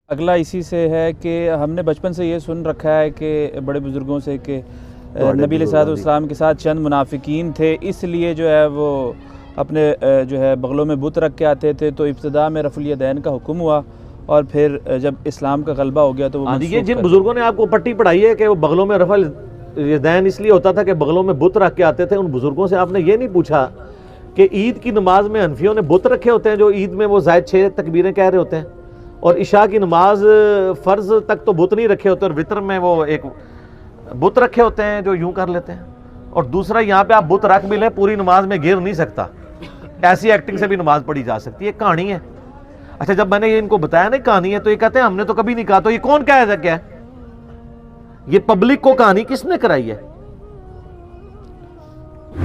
اگلا اسی سے ہے کہ ہم نے بچپن سے یہ سن رکھا ہے کہ بڑے بزرگوں سے کہ نبی علیہ السلام کے ساتھ چند منافقین تھے، اس لیے جو ہے وہ اپنے جو ہے بغلوں میں بت رکھ کے آتے تھے، تو ابتدا میں رفع الیدین کا حکم ہوا اور پھر جب اسلام کا غلبہ ہو گیا تو وہ یہ جن بزرگوں نے آپ کو پٹی پڑھائی ہے کہ وہ بغلوں میں رفع الیدین اس لیے ہوتا تھا کہ بغلوں میں بت رکھ کے آتے تھے، ان بزرگوں سے آپ نے یہ نہیں پوچھا کہ عید کی نماز میں حنفیوں نے بت رکھے ہوتے ہیں جو عید میں وہ زائد 6 تکبیریں کہہ رہے ہوتے ہیں، اور عشاء کی نماز فرض تک تو بت نہیں رکھے ہوتے، اور وطر میں وہ ایک بت رکھے ہوتے ہیں جو یوں کر لیتے ہیں. اور دوسرا یہاں پہ آپ بت رکھ بھی لیں پوری نماز میں گر نہیں سکتا، ایسی ایکٹنگ سے بھی نماز پڑھی جا سکتی ہے، کہانی ہے. اچھا جب میں نے یہ ان کو بتایا نا کہانی ہے تو یہ کہتے ہیں ہم نے تو کبھی نہیں کہا. تو یہ کون کہہ سکتا ہے؟ یہ پبلک کو کہانی کس نے کرائی ہے؟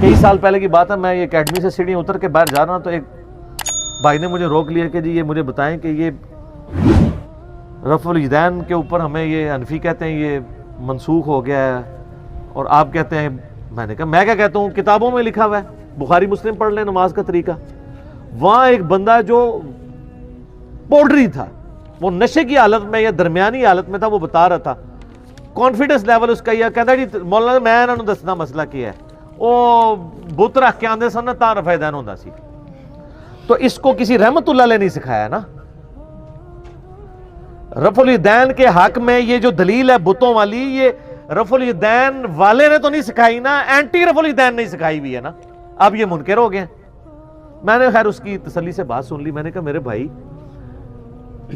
کئی سال پہلے کی بات ہے، میں یہ اکیڈمی سے سیڑھیاں اتر کے باہر جا رہا ہوں تو ایک بھائی نے مجھے روک لیا کہ جی یہ مجھے بتائیں کہ یہ رفع الیدین کے اوپر ہمیں یہ حنفی کہتے ہیں یہ منسوخ ہو گیا ہے اور آپ کہتے ہیں. میں نے کہا میں کیا کہتا ہوں، کتابوں میں لکھا ہوا ہے، بخاری مسلم پڑھ لیں نماز کا طریقہ. وہاں ایک بندہ جو پوڈری تھا، وہ نشے کی حالت میں یا درمیانی حالت میں تھا، وہ بتا رہا تھا کانفیڈنس لیول اس کا یہ کہتا جی مولانا میں انہوں نے دسنا مسئلہ کیا ہے، وہ بت رکھ کے آندے سن تا رفع الیدین ہوندا سی. تو اس کو کسی رحمت اللہ علیہ نہیں سکھایا نا. رفع الیدین کے حق میں یہ جو دلیل ہے بتوں والی، یہ رفع الیدین والے نے تو نہیں سکھائی نا، اینٹی رفع الیدین نہیں سکھائی ہوئی ہے نا. اب یہ منکر ہو گئے. میں نے خیر اس کی تسلی سے بات سن لی. میں نے کہا میرے بھائی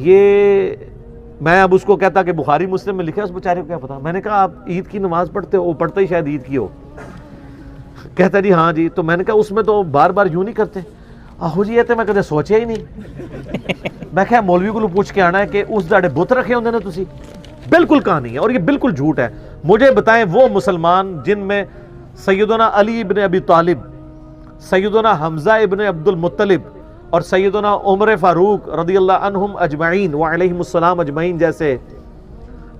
یہ میں اب اس کو کہتا کہ بخاری مسلم میں لکھا ہے، اس بیچارے کو کیا پتا. میں نے کہا آپ عید کی نماز پڑھتے ہو؟ پڑھتے ہی شاید عید کی ہو. کہتا جی ہاں جی. تو میں نے کہا اس میں تو بار بار یوں نہیں کرتے. آہو جی یہ تو میں کدے سوچیا ہی نہیں. میں کہا مولوی کو پوچھ کے آنا ہے کہ اس داڑے بت رکھے ہوندے نے تسی. بالکل کہانی ہے اور یہ بالکل جھوٹ ہے. مجھے بتائیں وہ مسلمان جن میں سیدنا علی ابن ابی طالب، سیدنا حمزہ ابن عبد المطلب اور سیدنا عمر فاروق رضی اللہ عنہم اجمعین وعلیہم السلام اجمعین جیسے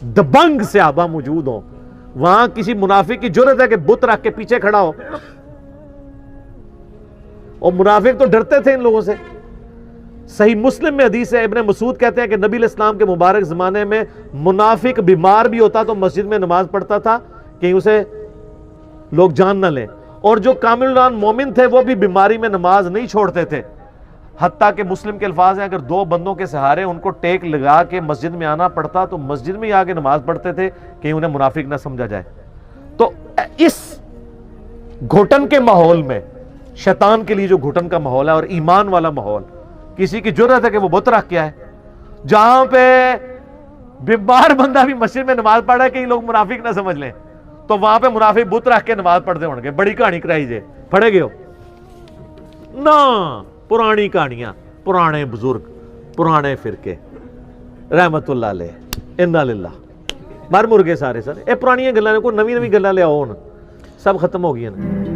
دبنگ صحابہ موجود ہوں، وہاں کسی منافق کی جرأت ہے کہ بت رکھ کے پیچھے کھڑا ہو؟ اور منافق تو ڈرتے تھے ان لوگوں سے. صحیح مسلم میں حدیث ہے، ابن مسعود کہتے ہیں کہ نبی علیہ السلام کے مبارک زمانے میں منافق بیمار بھی ہوتا تو مسجد میں نماز پڑھتا تھا کہ اسے لوگ جان نہ لیں، اور جو کامل الایمان مومن تھے وہ بھی بیماری میں نماز نہیں چھوڑتے تھے. حتیٰ کہ مسلم کے الفاظ ہیں اگر 2 بندوں کے سہارے ان کو ٹیک لگا کے مسجد میں آنا پڑتا تو مسجد میں ہی آ کے نماز پڑھتے تھے کہ انہیں منافق نہ سمجھا جائے. تو اس گھٹن کے ماحول میں، شیطان کے لیے جو گھٹن کا ماحول ہے اور ایمان والا ماحول، کسی کی جرأت ہے کہ وہ بت رکھ کے آئے جہاں پہ بیمار بندہ بھی مسجد میں نماز پڑھ رہا ہے کہ لوگ منافق نہ سمجھ لیں، تو وہاں پہ منافق بت رکھ کے نماز پڑھتے ہوں گے. بڑی کہانی کرائی جے پڑھے گئے ہو نا. پرانی کہانیاں، پرانے بزرگ، پرانے فرقے رحمت اللہ علیہ انا للہ مر مرگے سارے سر. اے پرانی گلاں کو نویں گلاں لے آؤ، سب ختم ہو گئی ہیں.